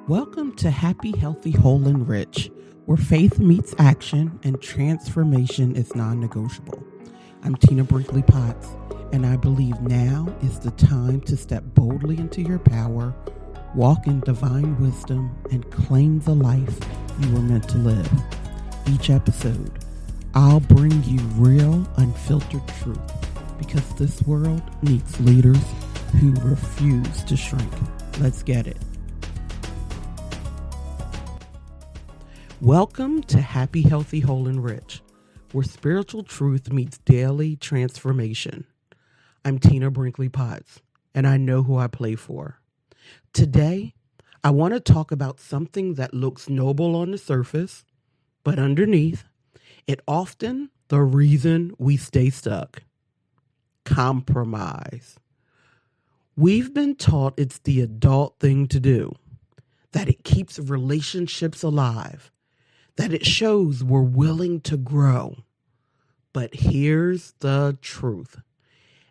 Welcome to Happy, Healthy, Whole, and Rich, where faith meets action and transformation is non negotiable. I'm Tina Brinkley Potts, and I believe now is the time to step boldly into your power, walk in divine wisdom, and claim the life you were meant to live. Each episode, I'll bring you real, unfiltered truth because this world needs leaders who refuse to shrink. Let's get it. Welcome to Happy, Healthy, Whole, and Rich, where spiritual truth meets daily transformation. I'm Tina Brinkley Potts, and I know who I play for. Today, I want to talk about something that looks noble on the surface, but underneath, it often the reason we stay stuck. Compromise. We've been taught it's the adult thing to do, that it keeps relationships alive, that it shows we're willing to grow. But here's the truth.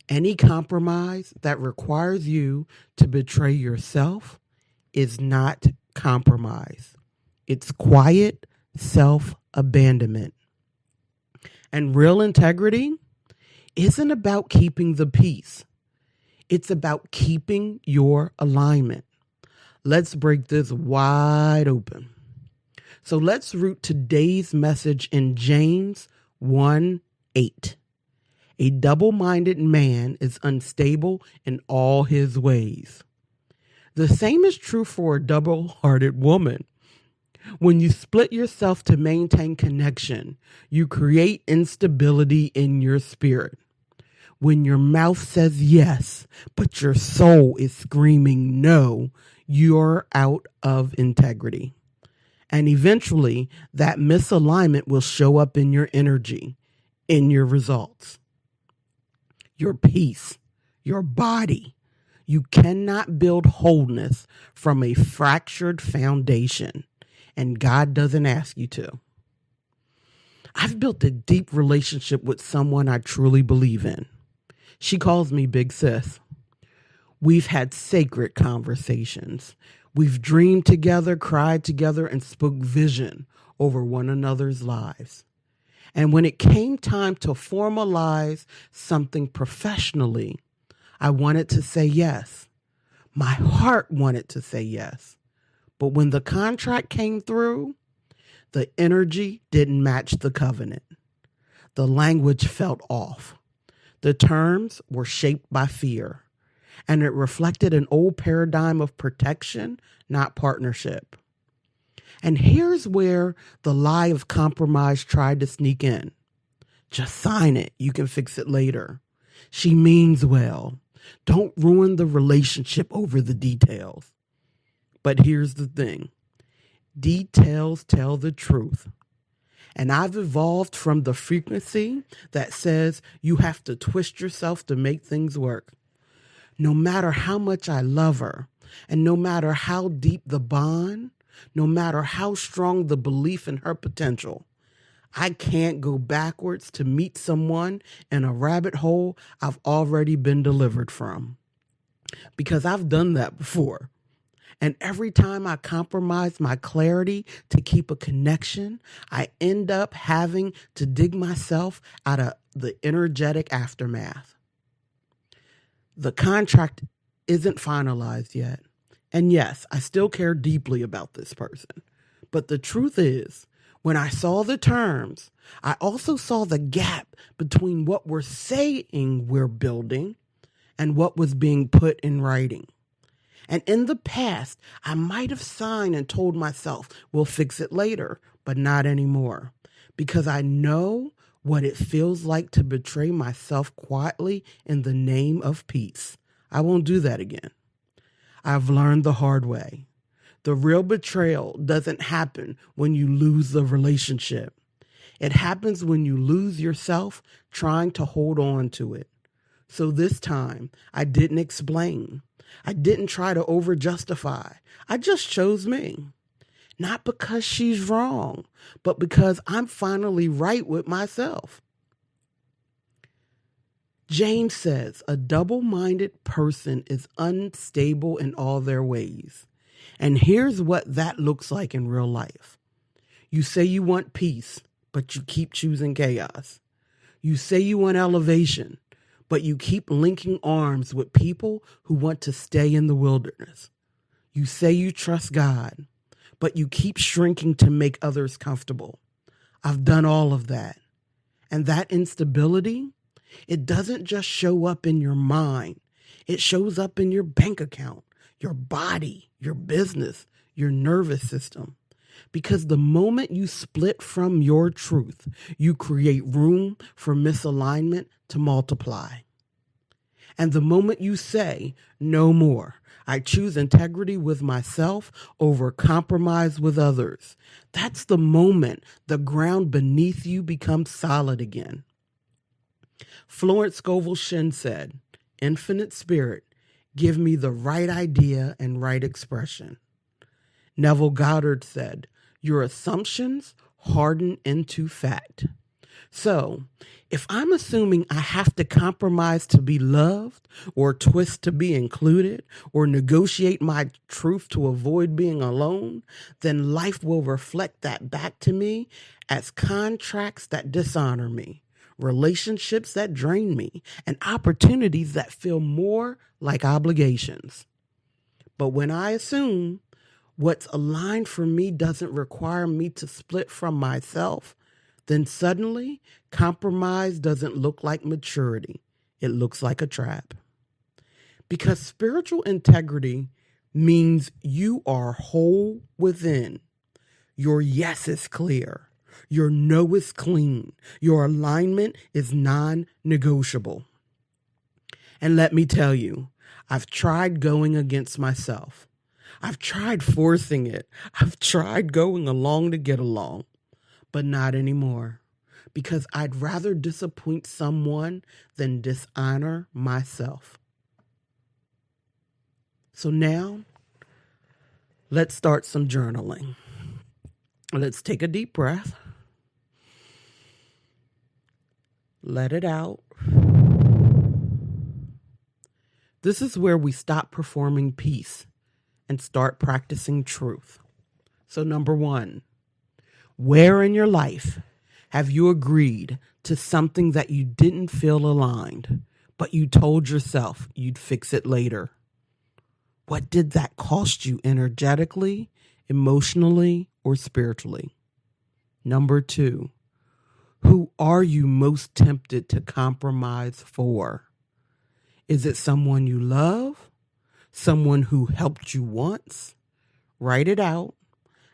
Any compromise that requires you to betray yourself is not compromise. It's quiet self-abandonment. And real integrity isn't about keeping the peace. It's about keeping your alignment. Let's break this wide open. So let's root today's message in James 1:8. A double-minded man is unstable in all his ways. The same is true for a double-hearted woman. When you split yourself to maintain connection, you create instability in your spirit. When your mouth says yes, but your soul is screaming no, you're out of integrity. And eventually, that misalignment will show up in your energy, in your results, your peace, your body. You cannot build wholeness from a fractured foundation, and God doesn't ask you to. I've built a deep relationship with someone I truly believe in. She calls me Big Sis. We've had sacred conversations. We've dreamed together, cried together, and spoke vision over one another's lives. And when it came time to formalize something professionally, I wanted to say yes. My heart wanted to say yes. But when the contract came through, the energy didn't match the covenant. The language felt off. The terms were shaped by fear. And it reflected an old paradigm of protection, not partnership. And here's where the lie of compromise tried to sneak in. Just sign it. You can fix it later. She means well. Don't ruin the relationship over the details. But here's the thing. Details tell the truth. And I've evolved from the frequency that says you have to twist yourself to make things work. No matter how much I love her, and no matter how deep the bond, no matter how strong the belief in her potential, I can't go backwards to meet someone in a rabbit hole I've already been delivered from. Because I've done that before. And every time I compromise my clarity to keep a connection, I end up having to dig myself out of the energetic aftermath. The contract isn't finalized yet. And yes, I still care deeply about this person. But the truth is, when I saw the terms, I also saw the gap between what we're saying we're building and what was being put in writing. And in the past, I might have signed and told myself, we'll fix it later, but not anymore. Because I know what it feels like to betray myself quietly in the name of peace. I won't do that again. I've learned the hard way. The real betrayal doesn't happen when you lose the relationship. It happens when you lose yourself trying to hold on to it. So this time, I didn't explain. I didn't try to over-justify. I just chose me. Not because she's wrong, but because I'm finally right with myself. James says a double-minded person is unstable in all their ways. And here's what that looks like in real life. You say you want peace, but you keep choosing chaos. You say you want elevation, but you keep linking arms with people who want to stay in the wilderness. You say you trust God, but you keep shrinking to make others comfortable. I've done all of that. And that instability, it doesn't just show up in your mind. It shows up in your bank account, your body, your business, your nervous system. Because the moment you split from your truth, you create room for misalignment to multiply. And the moment you say, no more, I choose integrity with myself over compromise with others, that's the moment the ground beneath you becomes solid again. Florence Scovel Shinn said, Infinite Spirit, give me the right idea and right expression. Neville Goddard said, your assumptions harden into fact. So, if I'm assuming I have to compromise to be loved, or twist to be included, or negotiate my truth to avoid being alone, then life will reflect that back to me as contracts that dishonor me, relationships that drain me, and opportunities that feel more like obligations. But when I assume what's aligned for me doesn't require me to split from myself, then suddenly compromise doesn't look like maturity. It looks like a trap. Because spiritual integrity means you are whole within. Your yes is clear. Your no is clean. Your alignment is non-negotiable. And let me tell you, I've tried going against myself. I've tried forcing it. I've tried going along to get along. But not anymore, because I'd rather disappoint someone than dishonor myself. So now, let's start some journaling. Let's take a deep breath. Let it out. This is where we stop performing peace and start practicing truth. So number 1, where in your life have you agreed to something that you didn't feel aligned, but you told yourself you'd fix it later? What did that cost you energetically, emotionally, or spiritually? Number 2, who are you most tempted to compromise for? Is it someone you love? Someone who helped you once? Write it out,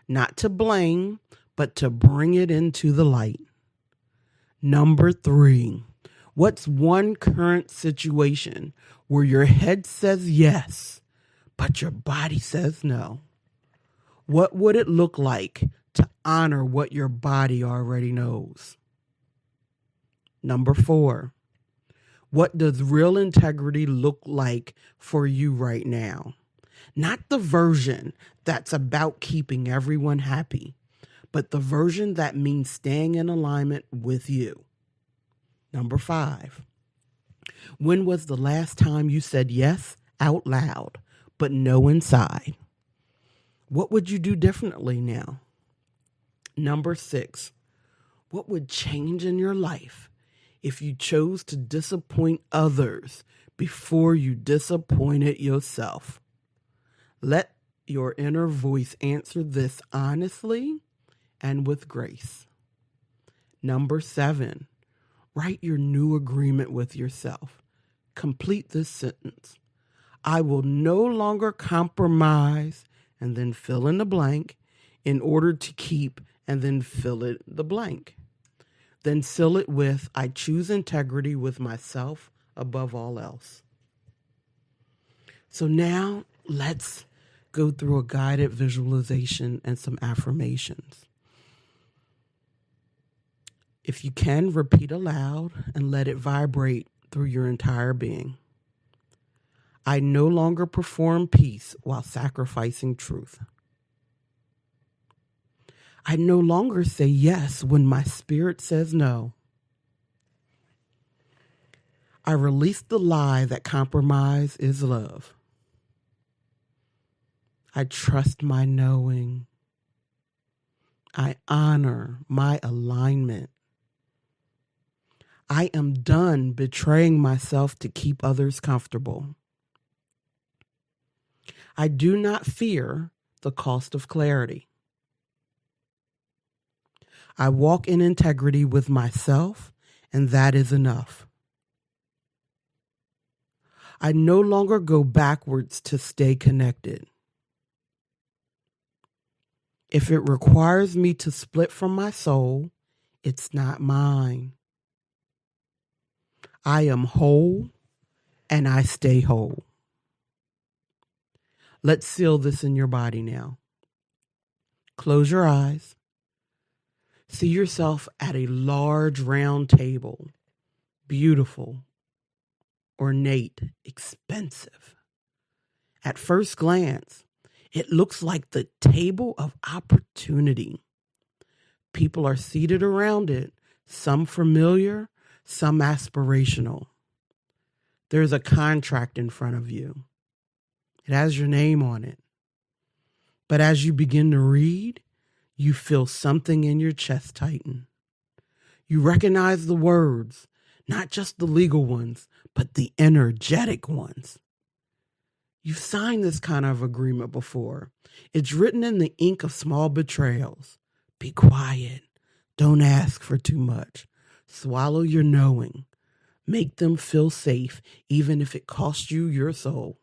not to blame, but to bring it into the light. Number 3, what's one current situation where your head says yes, but your body says no? What would it look like to honor what your body already knows? Number 4, what does real integrity look like for you right now? Not the version that's about keeping everyone happy, but the version that means staying in alignment with you. Number 5, when was the last time you said yes out loud, but no inside? What would you do differently now? Number 6, what would change in your life if you chose to disappoint others before you disappointed yourself? Let your inner voice answer this honestly and with grace. Number 7, write your new agreement with yourself. Complete this sentence. I will no longer compromise, and then fill in the blank, in order to keep, and then fill in the blank. Then seal it with, I choose integrity with myself above all else. So now let's go through a guided visualization and some affirmations. If you can, repeat aloud and let it vibrate through your entire being. I no longer perform peace while sacrificing truth. I no longer say yes when my spirit says no. I release the lie that compromise is love. I trust my knowing. I honor my alignment. I am done betraying myself to keep others comfortable. I do not fear the cost of clarity. I walk in integrity with myself, and that is enough. I no longer go backwards to stay connected. If it requires me to split from my soul, it's not mine. I am whole, and I stay whole. Let's seal this in your body now. Close your eyes. See yourself at a large round table. Beautiful, ornate, expensive. At first glance, it looks like the table of opportunity. People are seated around it, some familiar, some aspirational. There's a contract in front of you. It has your name on it. But as you begin to read, you feel something in your chest tighten. You recognize the words, not just the legal ones, but the energetic ones. You've signed this kind of agreement before. It's written in the ink of small betrayals. Be quiet. Don't ask for too much. Swallow your knowing. Make them feel safe, even if it costs you your soul.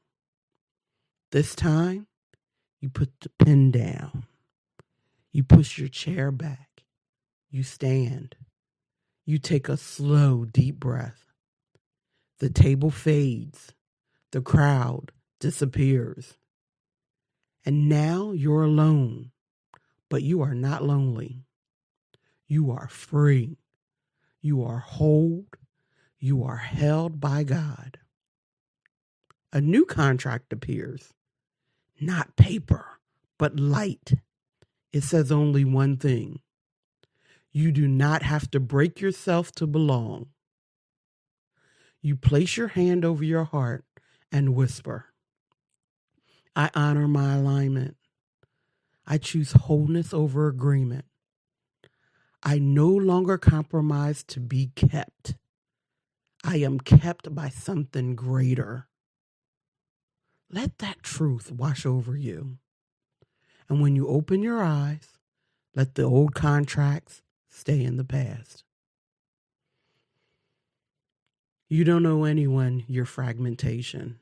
This time, you put the pen down. You push your chair back. You stand. You take a slow, deep breath. The table fades. The crowd disappears. And now you're alone, but you are not lonely. You are free. You are whole. You are held by God. A new contract appears. Not paper, but light. It says only one thing. You do not have to break yourself to belong. You place your hand over your heart and whisper, I honor my alignment. I choose wholeness over agreement. I no longer compromise to be kept. I am kept by something greater. Let that truth wash over you. And when you open your eyes, let the old contracts stay in the past. You don't owe anyone your fragmentation.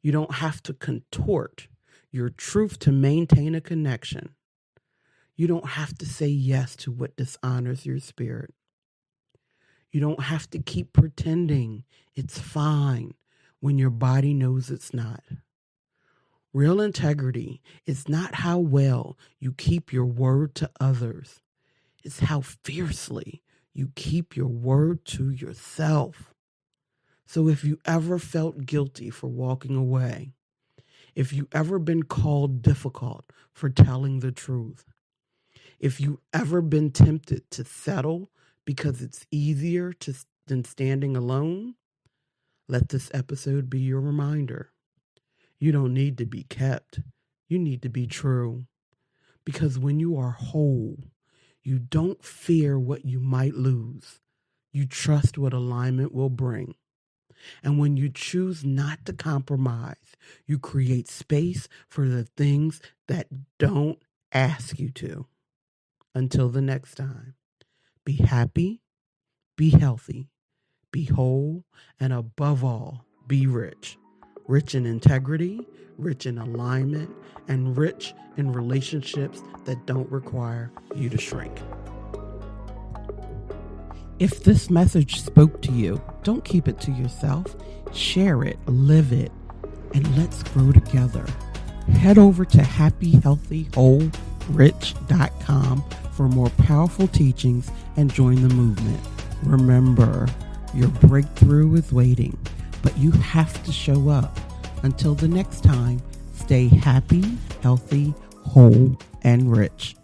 You don't have to contort your truth to maintain a connection. You don't have to say yes to what dishonors your spirit. You don't have to keep pretending it's fine when your body knows it's not. Real integrity is not how well you keep your word to others. It's how fiercely you keep your word to yourself. So if you ever felt guilty for walking away, if you ever been called difficult for telling the truth, if you ever been tempted to settle because it's easier than standing alone, let this episode be your reminder. You don't need to be kept. You need to be true. Because when you are whole, you don't fear what you might lose. You trust what alignment will bring. And when you choose not to compromise, you create space for the things that don't ask you to. Until the next time, be happy, be healthy, be whole, and above all, be rich. Rich in integrity, rich in alignment, and rich in relationships that don't require you to shrink. If this message spoke to you, don't keep it to yourself. Share it, live it, and let's grow together. Head over to happyhealthywholerich.com for more powerful teachings and join the movement. Remember, your breakthrough is waiting, but you have to show up. Until the next time, stay happy, healthy, whole, and rich.